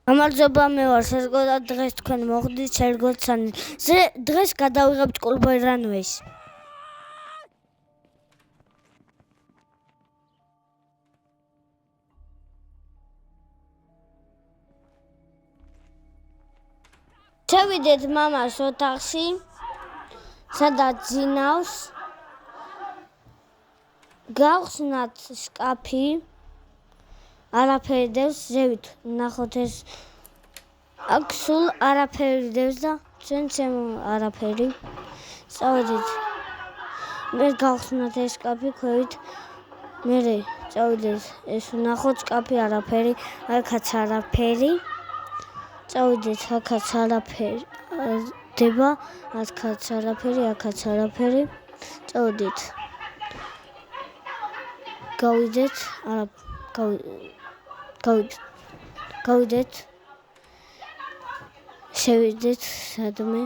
გამარჯობა, მე ვარ სერგო და დღეს თქვენ მოხვდით სერგოსთან. დღეს გადავიღებთ კულბერანვეს. შევიდეთ მამას ოთახში, სადაც ძინავს. გავხსნათ შკაფი. არაფერი დევს, ზევით ნახოთ ეს აქ სულ არაფერი დევს და ჩვენც არაფერი. წავედით. მე გავხსნათ ეს შკაფი ქვევით. მერე წავედით ეს ნახოთ შკაფი არაფერი, აქაც არაფერი. წავედით აქაც არაფერი. დება, აქაც არაფერი, აქაც არაფერი. წავედით. გავიდეთ. შევიდეთ სადმე